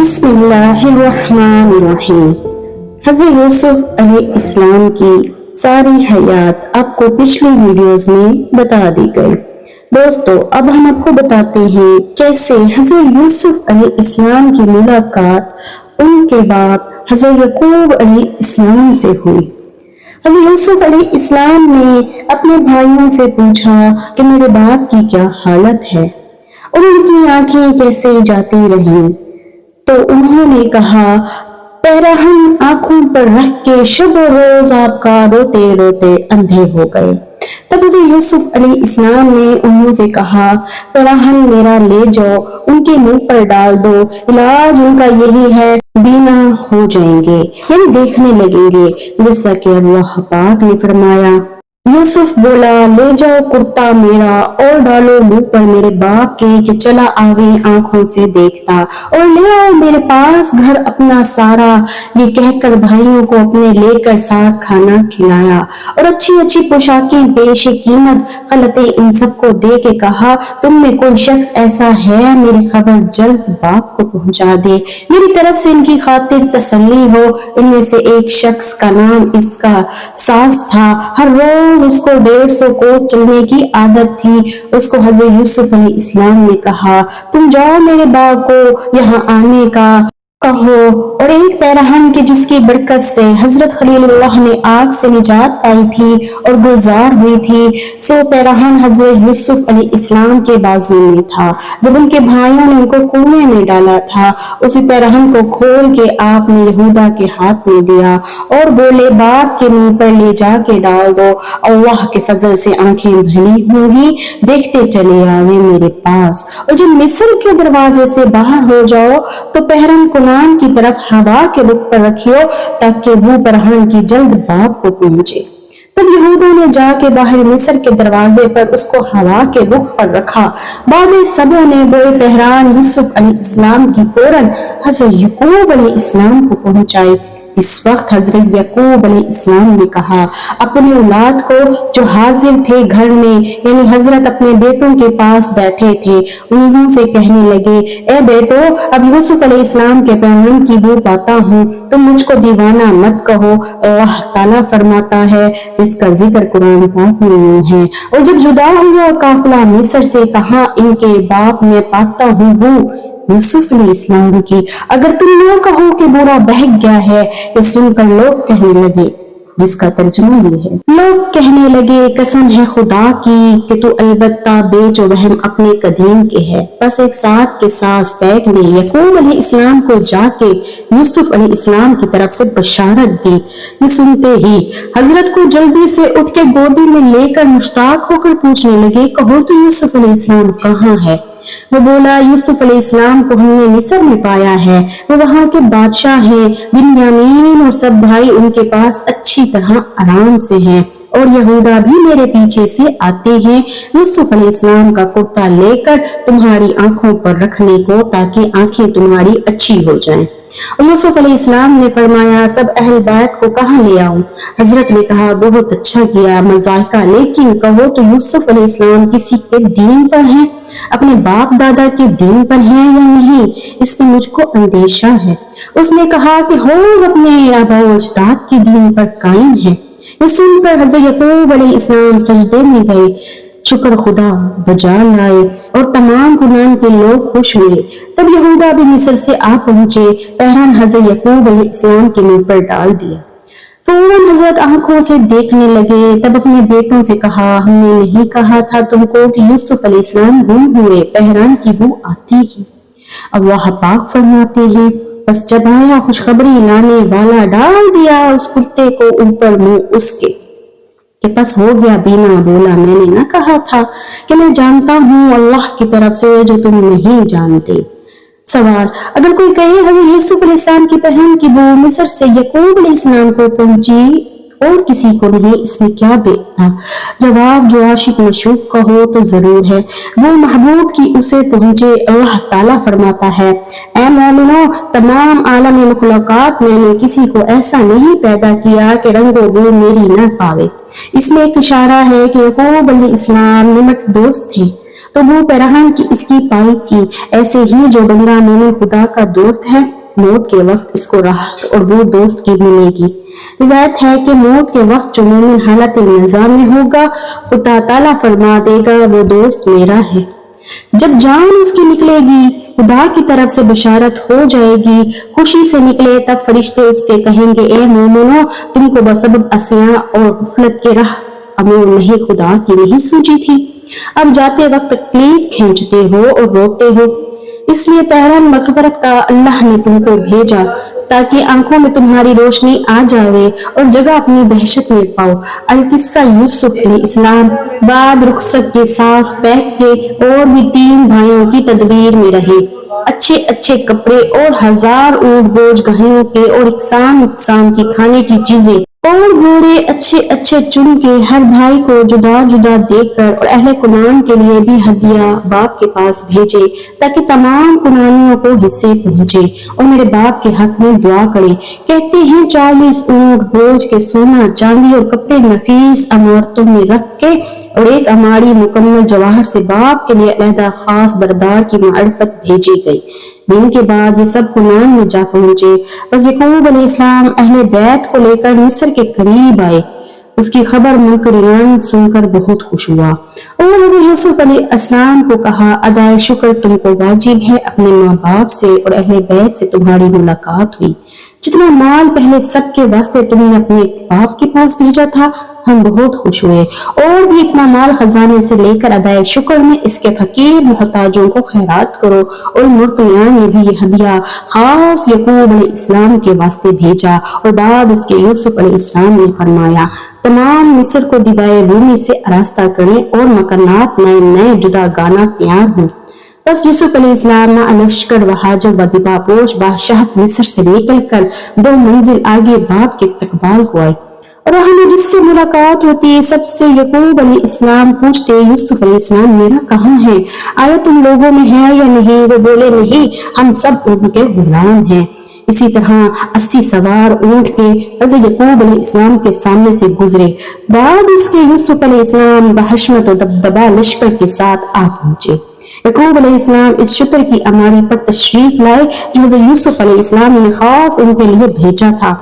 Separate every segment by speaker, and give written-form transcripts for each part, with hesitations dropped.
Speaker 1: बिस्मिल्लाहिर्रहमानिर्रहीम। हज़रत यूसुफ अलैहिस्सलाम की सारी हयात आपको पिछली वीडियोस में बता दी गई। दोस्तों, अब हम आपको बताते हैं कैसे हज़रत यूसुफ अलैहिस्सलाम की मुलाकात उनके बाप हज़रत याकूब अलैहिस्सलाम से हुई। हज़रत यूसुफ अलैहिस्सलाम ने अपने भाइयों से पूछा कि मेरे बाप की क्या हालत है और उनकी आंखें कैसे जाती रहीं। तो उन्होंने कहा, पैराहन आंखों पर रख के शब और रोज आपका रोते रोते अंधे हो गए। तब हज़रत यूसुफ अलैहिस्सलाम ने उनसे कहा, पैराहन मेरा ले जाओ, उनके मुंह पर डाल दो, इलाज उनका यही है, बीना हो जाएंगे यानी देखने लगेंगे, जैसा कि अल्लाह पाक ने फरमाया। यूसुफ बोला, ले जाओ कुर्ता मेरा और डालो मुंह पर मेरे बाप के कि चला आगे आंखों से देखता, और ले आओ मेरे पास घर अपना सारा। ये कहकर भाइयों को अपने लेकर साथ खाना खिलाया और अच्छी अच्छी पोशाकें पेश कीमत खलते इन सबको दे के कहा, तुम में कोई शख्स ऐसा है मेरी खबर जल्द बाप को पहुंचा दे, मेरी तरफ से इनकी खातिर तसल्ली हो। इनमें से एक शख्स का नाम इसका सास था, हर रोज उसको 150 कोस चलने की आदत थी। उसको हज़रत यूसुफ अलैहिस्सलाम ने कहा, तुम जाओ मेरे बाप को यहाँ आने का कहो। और एक पैराहन के जिसकी बरकत से हजरत खलीलुल्लाह ने आग से निजात पाई थी और गुलजार हुई थी, सो पैराहन हजरत यूसुफ अलैहिस्सलाम के बाजू में था। जब उनके भाइयों ने उनको कुएं में डाला था, उसी पैराहन को खोल के आपने यहूदा के हाथ में दिया और बोले, बाप के मुंह पर ले जाके डाल दो, अल्लाह के फजल से आंखें भली होंगी, देखते चले आवे मेरे पास। और जब मिस्र के दरवाजे से बाहर हो जाओ तो पैरहन कुनान की तरफ हवा के रुख पर रखियो, ताकि वो पैरहन की जल्द बाप को पहुंचे। तब यहूदा ने जाके बाहर मिस्र के दरवाजे पर उसको हवा के रुख पर रखा। बाद सबों ने बोए पैरान यूसुफ अलैहिस्सलाम की फौरन हज़रत याकूब अलैहिस्सलाम को पहुंचाई। इस वक्त हजरत याकूब अलैहिस्सलाम ने कहा अपने औलाद को जो हाजिर थे घर में, यानी हजरत अपने बेटों के पास बैठे थे, उन्होंने से कहने लगे, ए बेटो, अब यूसुफ अलैहिस्सलाम के पैगाम की बू पाता हूँ, तुम मुझको दीवाना मत कहो। अल्लाह ताला फरमाता है, जिसका जिक्र कुरान पाक में है, और जब जुदा हुआ काफिला मिस्र से कहा, इनके बाप में पाता हूँ वो यूसुफ अलैहिस्सलाम की। अगर तुम न कहो कि बुरा बहक गया है, ये सुनकर लोग कहने लगे, जिसका तर्जुमा ये है, लोग कहने लगे, कसम है खुदा की कि तू अलबत्ता बेच वहम अपने कदीम के है। बस एक साथ के सास पैक ने याकूब अलैहिस्सलाम को जाके यूसुफ अलैहिस्सलाम की तरफ से बशारत दी। ये सुनते ही हजरत को जल्दी से उठ के गोदी में लेकर मुश्ताक होकर पूछने लगे, कहो तो यूसुफ अलैहिस्सलाम कहाँ है? वो बोला, यूसुफ अलैहिस्सलाम को हमने मिस्र में पाया है, वो वहाँ के बादशाह हैं, बिन्यामीन और सब भाई उनके पास अच्छी तरह आराम से हैं, और यहूदा भी मेरे पीछे से आते हैं यूसुफ अलैहिस्सलाम का कुर्ता लेकर तुम्हारी आंखों पर रखने को, ताकि आंखें तुम्हारी अच्छी हो जाएं। और यूसुफ अलैहिस्सलाम ने फरमाया, सब अहल बैत को कहाँ ले आऊं? हजरत ने कहा, बहुत अच्छा किया मजाहिका, लेकिन कहो तो यूसुफ अलैहिस्सलाम किसी के दीन पर हैं, अपने बाप दादा के दीन पर हैं या नहीं, इस पर मुझको अंदेशा है। उसने कहा कि होज अपने आबा व अजदाद के दीन पर कायम है। ये सुनकर हजरत याकूब अलैहिस्सलाम सजदे में गए, शुक्र खुदा बजा लाए, और तमाम कुनान के लोग खुश हुए। तब यहूदा भी मिस्र से आ पहुंचे, पैरान हजरत याकूब अलैहिस्सलाम के मुंह पर डाल दिया। फौरन हजरत आंखों से देखने लगे। तब अपने बेटों से कहा, हमने नहीं कहा था तुमको कि यूसुफ अलैहिस्सलाम गुम हुए, पैरान की बू आती है। अल्लाह पाक फरमाते हैं, बस जब आया खुशखबरी लाने वाला, डाल दिया उस कुत्ते को ऊपर मुंह उसके कि बस हो गया बीना। बोला, मैंने ना कहा था कि मैं जानता हूँ अल्लाह की तरफ से जो तुम नहीं जानते। सवाल, अगर कोई कहे हज़रत यूसुफ अलैहिस्सलाम की बहन की बू मिस्र से याकूब अलैहिस्सलाम को पहुंची और किसी को नहीं, इसमें क्या बेत था? जवाब, जो आशिक मशूक का हो तो जरूर है, वो महबूब की उसे पहुंचे। अल्लाह ताला फरमाता है, ऐ मोमिनो, तमाम आलम मखलूकात मैंने किसी को ऐसा नहीं पैदा किया कि रंगो बू मेरी न पावे। इसमें एक इशारा है कि याकूब अलैहिस्सलाम निमट दोस्त थे تو وہ پیراہن کی اس کی پائی تھی۔ ایسے ہی جو بندہ مومن خدا کا دوست ہے، موت کے وقت اس کو راحت اور وہ دوست کی ملے گی۔ روایت ہے کہ موت کے وقت جو مومن حالت نظام میں ہوگا، خدا تعالیٰ فرما دے گا وہ دوست میرا ہے۔ جب جان اس کی نکلے گی، خدا کی طرف سے بشارت ہو جائے گی، خوشی سے نکلے، تب فرشتے اس سے کہیں گے اے مومنو، تم کو بسبب عصیاں اور غفلت کے راہ امور نہیں خدا کی نہیں سوچی تھی، اب جاتے وقت تکلیف کھینچتے ہو اور روتے ہو، اس لیے پیران مغفرت کا اللہ نے تم کو بھیجا تاکہ آنکھوں میں تمہاری روشنی آ جاوے اور جگہ اپنی دہشت میں پاؤ۔ القصہ یوسف علیہ السلام بعد رخصت کے سانس بہہ کے اور بھی 3 بھائیوں کی تدبیر میں رہے، اچھے اچھے کپڑے اور 1000 اونٹ بوجھ گہنوں کے اور اقسام کی کھانے کی چیزیں اور گھوڑے اچھے اچھے چن کے ہر بھائی کو جدا جدا دے کر اور اہل کنعان کے لیے بھی ہدیہ باپ کے پاس بھیجے تاکہ تمام کنعانیوں کو حصے پہنچے اور میرے باپ کے حق میں دعا کرے۔ کہتے ہیں 40 اونٹ بوجھ کے سونا چاندی اور کپڑے نفیس عمارتوں میں رکھ کے اور ایک اماڑی مکمل جواہر سے باپ کے لیے علیحدہ خاص بردار کی معرفت بھیجی گئی۔ دن کے بعد یہ سب کنعان میں جا پہنچے۔ بس یعقوب علیہ السلام اہل بیت کو لے کر مصر کے قریب آئے۔ اس کی خبر ملک ریان سن کر بہت خوش ہوا اور حضرت یوسف علیہ السلام کو کہا ادائے شکر تم کو واجب ہے، اپنے ماں باپ سے اور اہل بیت سے تمہاری ملاقات ہوئی، جتنا مال پہلے سب کے واسطے تم نے اپنے باپ کے پاس بھیجا تھا ہم بہت خوش ہوئے، اور بھی اتنا مال خزانے سے لے کر ادائے شکر میں اس کے فقیر محتاجوں کو خیرات کرو۔ اور مرکیان نے بھی یہ ہدیہ خاص یعقوب علیہ السلام کے واسطے بھیجا، اور بعد اس کے یوسف علیہ السلام نے فرمایا تمام مصر کو دیبائے رومی سے آراستہ کریں اور مکانات نئے نئے جدا گانا تیار ہوں۔ بس یوسف علیہ السلام نہ لشکر و حاجب و دیبا پوش بادشاہت مصر سے نکل کر 2 منزل آگے باپ کے استقبال کو آئے، اور وہاں میں جس سے ملاقات ہوتی سب سے یعقوب علیہ السلام پوچھتے یوسف علیہ السلام میرا کہاں ہے، آیا تم لوگوں میں ہے یا نہیں؟ وہ بولے نہیں، ہم سب ان کے غلام ہیں۔ اسی طرح 80 سوار اونٹ کے حضرت یعقوب علیہ السلام کے سامنے سے گزرے، بعد اس کے یوسف علیہ السلام بحشمت و دبدبہ لشکر کے ساتھ آ پہنچے۔ یعقوب علیہ السلام اس شتر کی اماری پر تشریف لائے جو حضرت یوسف علیہ السلام نے خاص ان کے لیے بھیجا تھا۔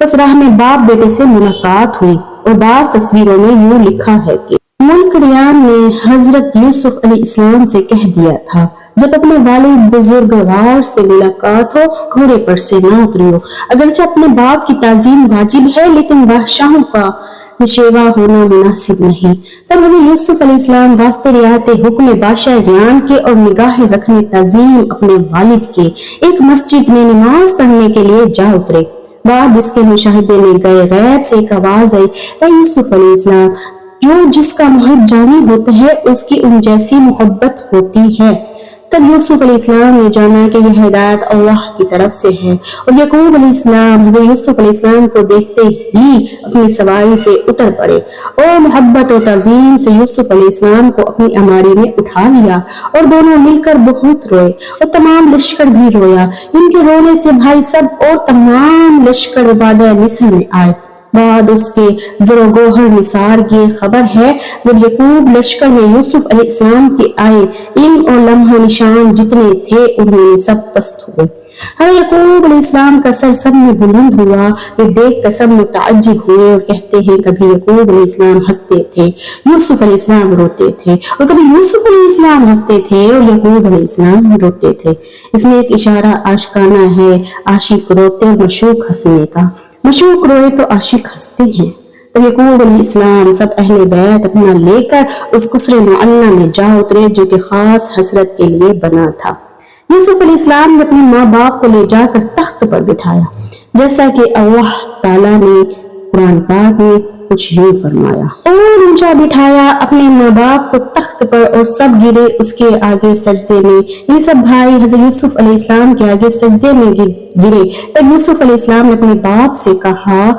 Speaker 1: بس راہ میں باپ بیٹے سے ملاقات ہوئی، اور بعض تصویروں میں یوں لکھا ہے کہ ملک ریان نے حضرت یوسف علیہ السلام سے کہہ دیا تھا جب اپنے والد بزرگوار سے ملاقات ہو گھوڑے پر سے نہ اتریو، اگرچہ اپنے باپ کی تعظیم واجب ہے لیکن بادشاہوں کا نشیوا ہونا مناسب نہیں۔ تب حضرت یوسف علیہ السلام واسطے رعایت حکم بادشاہ ریان کے اور نگاہ رکھنے تعظیم اپنے والد کے ایک مسجد میں نماز پڑھنے کے لیے جا اترے۔ بعد اس کے مشاہدے میں گئے غیب سے ایک آواز آئی اے یوسف علیہ السلام، جو جس کا محب جانی ہوتا ہے اس کی ان جیسی محبت ہوتی ہے۔ تب یوسف علیہ السلام نے جانا کہ یہ ہدایت اللہ کی طرف سے ہے، اور یعقوب علیہ السلام حضرت یوسف علیہ السلام کو دیکھتے ہی اپنی سواری سے اتر پڑے اور محبت و تعظیم سے یوسف علیہ السلام کو اپنی اماری میں اٹھا لیا، اور دونوں مل کر بہت روئے اور تمام لشکر بھی رویا۔ ان کے رونے سے بھائی سب اور تمام لشکر وبادہ مصر میں آئے۔ بعد اس کے زر و گوہر نثار یہ خبر ہے جب یعقوب لشکر میں یوسف علیہ السلام کے آئے، علم اور لمحہ نشان جتنے تھے انہوں نے سب پست ہوئے۔ یعقوب علیہ السلام کا سر سب میں بلند ہوا، یہ دیکھ کر سب متعجب ہوئے اور کہتے ہیں کبھی یعقوب علیہ السلام ہنستے تھے، یوسف علیہ السلام روتے تھے، اور کبھی یوسف علیہ السلام ہنستے تھے اور یعقوب علیہ السلام روتے تھے۔ اس میں ایک اشارہ عاشقانہ ہے، عاشق روتے اور مشوق ہنسنے کا، مشوق روئے تو عاشق ہنستے ہیں۔ تو یعقوب علیہ السلام سب اہل بیت اپنا لے کر اس قصر معلّہ میں جا اترے جو کہ خاص حضرت کے لیے بنا تھا۔ یوسف علیہ السلام نے اپنے ماں باپ کو لے جا کر تخت پر بٹھایا، جیسا کہ اللہ تعالیٰ نے قرآن پاک میں کچھ یوں فرمایا، اور اونچا بٹھایا اپنے ماں باپ کو تخت پر، اور سب گرے اس کے آگے سجدے میں۔ یہ سب بھائی حضرت یوسف علیہ السلام کے آگے سجدے میں گرے۔ تب یوسف علیہ السلام نے اپنے باپ سے کہا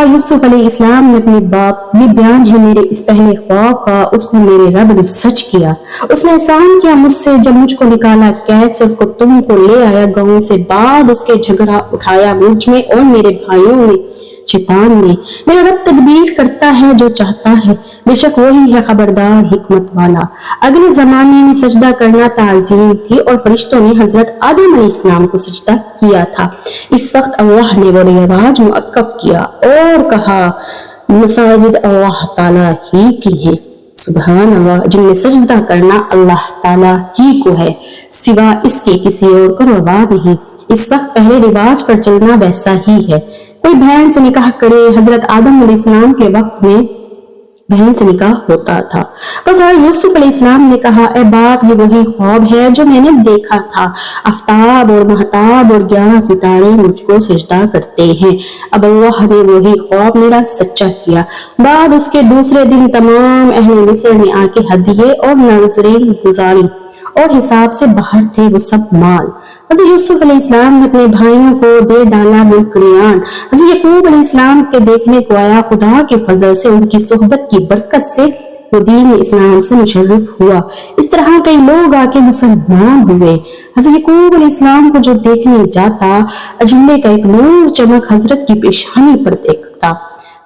Speaker 1: یوسف علیہ السلام نے اپنے باپ، یہ بیان ہے میرے اس پہلے خواب کا، اس کو میرے رب نے سچ کیا۔ اس نے احسان کیا مجھ سے جب مجھ کو نکالا قید سے کو تم کو لے آیا گاؤں سے، بعد اس کے جھگڑا اٹھایا مجھ میں اور میرے بھائیوں میں शैतान ने, मेरा रब तदबीर करता है जो चाहता है, बेशक वही है खबरदार हिकमत वाला। अगले जमाने में सजदा करना ताजीम थी और फरिश्तों ने हजरत आदम अलैहिस्सलाम को सजदा किया था। इस वक्त अल्लाह ने वो रिवाज मुअक्कफ किया और कहा, मसाजिद अल्लाह ताला ही की है, सुभान अल्लाह, जिनमें सजदा करना अल्लाह ताला ही को है, सिवा इसके किसी और को रवा नहीं। इस वक्त पहले रिवाज पर चलना वैसा ही है। कोई बहन से निकाह करे, हजरत आदम अलैहिस्सलाम के वक्त में बहन से निकाह होता था। बस यूसुफ अलैहिस्सलाम ने कहा, ए बाप, ये वही ख्वाब है जो मैंने देखा था, आफ्ताब और महताब और 11 सितारे मुझको सजदा करते हैं। अब अल्लाह ने वही ख्वाब मेरा सच्चा किया। बाद उसके दूसरे दिन तमाम अहले मिस्र ने आके हदिये और नजरें गुजारी और हिसाब से बाहर थे वो सब माल। हज़रत यूसुफ अलैहिस्सलाम ने अपने भाइयों को दे डाला मुल्क-ए-रियान। हज़रत याकूब अलैहिस्सलाम के देखने को आया, खुदा के फजल से, उनकी सोहबत की बरकत से वो दीन इस्लाम से मुशर्रफ हुआ। इस तरह कई लोग आके मुसलमान हुए। हज़रत याकूब अलैहिस्सलाम को जो देखने जाता, अजन्बे का एक नूर चमक हजरत की पेशानी पर देखता,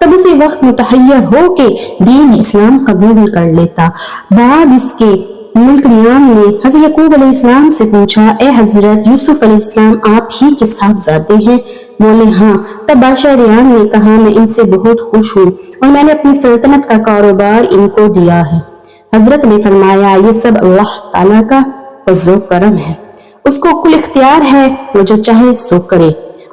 Speaker 1: तब उसी वक्त मुतहय्यर होके दीन इस्लाम कबूल कर लेता। बाद इसके मुल्क-ए-रियान ने हज़रत याकूब अलैहिस्सलाम से पूछा, ए हजरत यूसुफ अलैहिस्सलाम, आप ही के साहबजादे हैं? बोले हाँ। तब बादशाह रियान ने कहा, मैं इनसे बहुत खुश हूँ और मैंने अपनी सल्तनत का कारोबार इनको दिया है। हजरत ने फरमाया, ये सब अल्लाह ताला का फज़्ल व करम है, उसको कुल इख्तियार है, वो जो चाहे सो करे।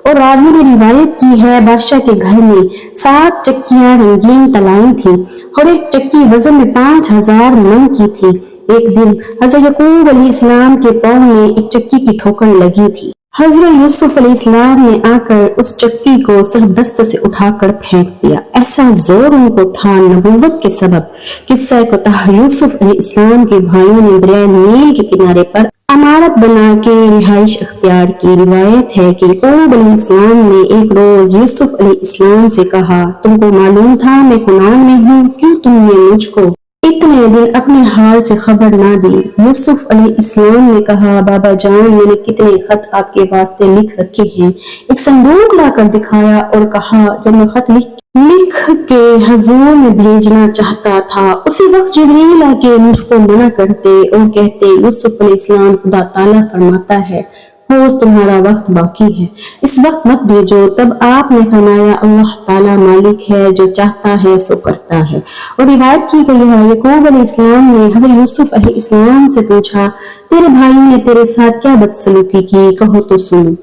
Speaker 1: और रावी ने रिवायत की है, बादशाह के घर में 7 चक्कियां रंगीन तलाई थी और एक चक्की वजन में 5000 मन की थी। एक दिन हजरत याकूब अलैहिस्सलाम के पांव में एक चक्की की ठोकर लगी थी। हजरत यूसुफ अलैहिस्सलाम ने आकर उस चक्की को सरदस्त से उठाकर फेंक दिया। ऐसा जोर उनको था नबूवत के सबब। किस्सा कुतह, यूसुफ अलैहिस्सलाम के भाइयों ने दरिया नील के किनारे पर इमारत बना के रिहाइश अख्तियार की। रिवायत है कि याकूब अलैहिस्सलाम ने एक रोज यूसुफ अलैहिस्सलाम से कहा, तुमको मालूम था मैं कुनान में हूँ, क्यों तुमने मुझको इतने दिन अपने हाल से खबर ना दी? यूसुफ अलैहिस्सलाम ने कहा, बाबा जान, मैंने कितने खत आपके वास्ते लिख रखे हैं। एक संदूक लाकर दिखाया और कहा, जब मैं खत लिख के हजूर में भेजना चाहता था, उसी वक्त जिब्रील आके मुझको मना करते और कहते, यूसुफ अलैहिस्सलाम, खुदा ताला फरमाता है, होश तुम्हारा वक्त बाकी है, इस वक्त मत भेजो। तब आपने फरमाया, अल्लाह ताला मालिक है, जो चाहता है सो करता है। और रिवायत की गई है, याकूब अलैहिस्सलाम ने हजरत यूसुफ अलैहिस्सलाम से पूछा, तेरे भाइयों ने तेरे साथ क्या बदसलूकी की, कहो तो सुनो।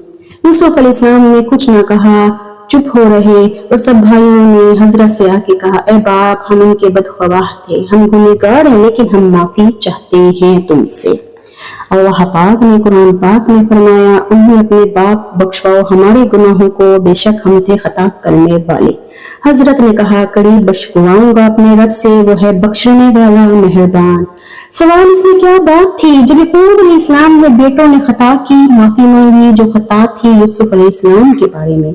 Speaker 1: यूसुफ अलैहिस्सलाम ने कुछ न कहा, चुप हो रहे और सब भाइयों ने हजरत से आके कहा, ए बाप, हम इनके बदख्वाह थे, हम गुनहगार हैं, लेकिन हम माफी चाहते हैं तुमसे। अल्लाह पाक ने कुरान पाक में फरमाया, उन्हें अपने बाप बख्शवाओ हमारे गुनाहों को, बेशक हम थे खता करने वाले। हजरत ने कहा, करीब बशकुआऊंगा अपने रब से, वो है बख्शने वाला मेहरबान। सवाल इसमें क्या बात थी? जब याकूब अलैहिस्सलाम ने बेटों ने खता की, माफी मांगी, जो खता थी यूसुफ अलैहिस्सलाम के बारे में।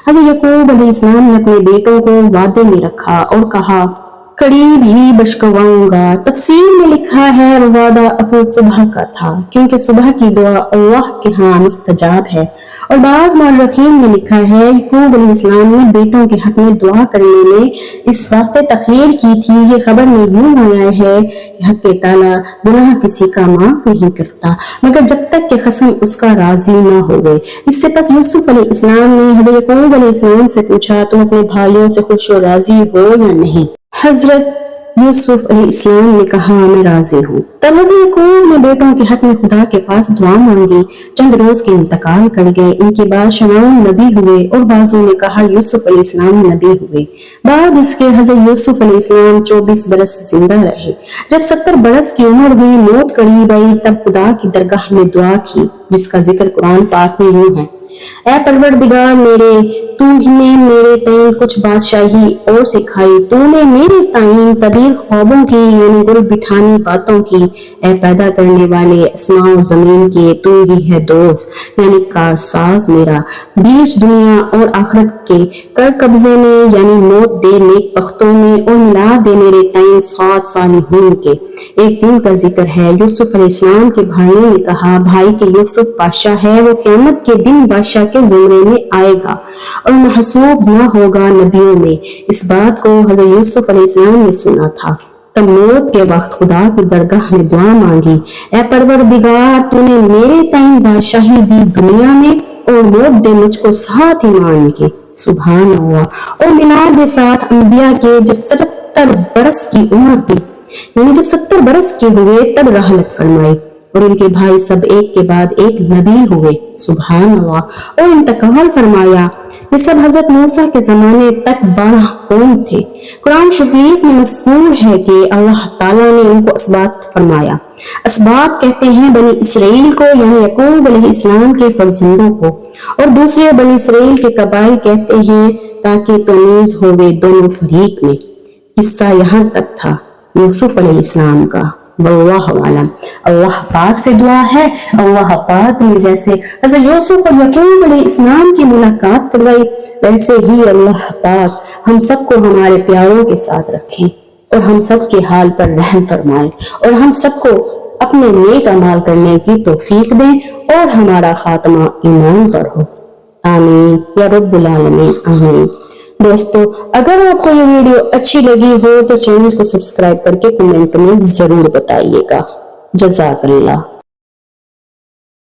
Speaker 1: हजरत याकूब अलैहिस्सलाम ने अपने बेटों को वादे में रखा और कहा, करीब ही बशकवाऊंगा। तफसीर में लिखा है, वो वादा अफल सुबह का था, क्योंकि सुबह की दुआ अल्लाह के यहाँ मुस्तजाब है। और बाज़ मौलखीन में लिखा है, याकूब अलैहिस्सलाम ने बेटों के हक में दुआ करने में इस वास्ते तखीर की थी। ये खबर में यूं आया है कि हक के ताला गुनाह किसी का माफ नहीं करता, मगर जब तक कि कसम उसका राजी न हो गए। इससे पस यूसुफ अलैहिस्सलाम ने हजरत याकूब अलैहिस्सलाम से पूछा, तुम अपने भाइयों से खुश और राजी हो या नहीं? हजरत यूसुफ अलैहिस्सलाम ने कहा, मैं राजी हूँ। तब हजरत याकूब ने बेटों के हक में खुदा के पास दुआ मांगी। चंद रोज के इंतकाल कर गए। इनके बाद शमऊन नबी हुए और बाजों ने कहा यूसुफ अलैहिस्सलाम नबी हुए। बाद इसके हजरत यूसुफ अलैहिस्सलाम 24 बरस जिंदा रहे। जब 70 बरस की उम्र हुई, मौत करीब आई, तब खुदा की दरगाह में दुआ की, जिसका जिक्र कुरान पाक में यूं है, ऐ परवरदिगार मेरे, तूने मेरे ताईं कुछ बादशाही और सिखाई, तूने मेरे ताईं तबीर ख्वाबों की यानी गुल बिठानी बातों की। ऐ पैदा करने वाले आसमां और जमीन के, तू ही है दोस्त यानी कारसाज मेरा, बीच दुनिया और आखिरत के, कर कब्जे में यानी मौत दे नेक पख्तों में, और मिला दे मेरे ताईं साथ सालिहीन के। एक दिन का जिक्र है, यूसुफ अलैहिस्सलाम के भाइयों ने कहा, भाई के यूसुफ बादशाह है, वो क़यामत के दिन बादशाह بادشاہ کے زمرے میں آئے گا اور محسوب نہ ہوگا نبیوں میں۔ اس بات کو حضرت یوسف علیہ السلام نے سنا تھا۔ تب موت کے وقت خدا کی درگاہ میں دعا مانگی، اے پروردگار، تو نے میرے تئیں بادشاہی دی دنیا میں اور موت دے مجھ کو ساتھ ایمان کے۔ سبحان اللہ۔ اور میلاد کے ساتھ انبیاء کے جب 70 برس کی عمر ہوئی، یعنی جب 70 برس کے ہوئے تب رحلت فرمائی، اور ان کے بھائی سب ایک کے بعد ایک نبی ہوئے۔ سبحان اللہ۔ اور انتقال فرمایا۔ یہ سب حضرت موسیٰ کے زمانے تک 12 قوم تھے۔ قرآن شریف میں مذکور ہے کہ اللہ تعالیٰ نے ان کو اسباط فرمایا۔ اسباط کہتے ہیں بنی اسرائیل کو، یعنی یعقوب علیہ السلام کے فرزندوں کو، اور دوسرے بنی اسرائیل کے قبائل کہتے ہیں تاکہ تمیز ہوئے دونوں فریق میں۔ قصہ یہاں تک تھا یوسف علیہ السلام کا۔ واللہ عالم۔ اللہ پاک سے دعا ہے اللہ پاک نے جیسے حضرت یوسف اور یعقوب علیہ السلام کی ملاقات کروائی، ویسے ہی اللہ پاک ہم سب کو ہمارے پیاروں کے ساتھ رکھیں اور ہم سب کے حال پر رحم فرمائے، اور ہم سب کو اپنے نیک اعمال کرنے کی توفیق دیں اور ہمارا خاتمہ ایمان پر ہو۔ آمین یا رب العالمین، آمین۔ دوستو، اگر آپ کو یہ ویڈیو اچھی لگی ہو تو چینل کو سبسکرائب کر کے کمنٹ میں ضرور بتائیے گا۔ جزاک اللہ۔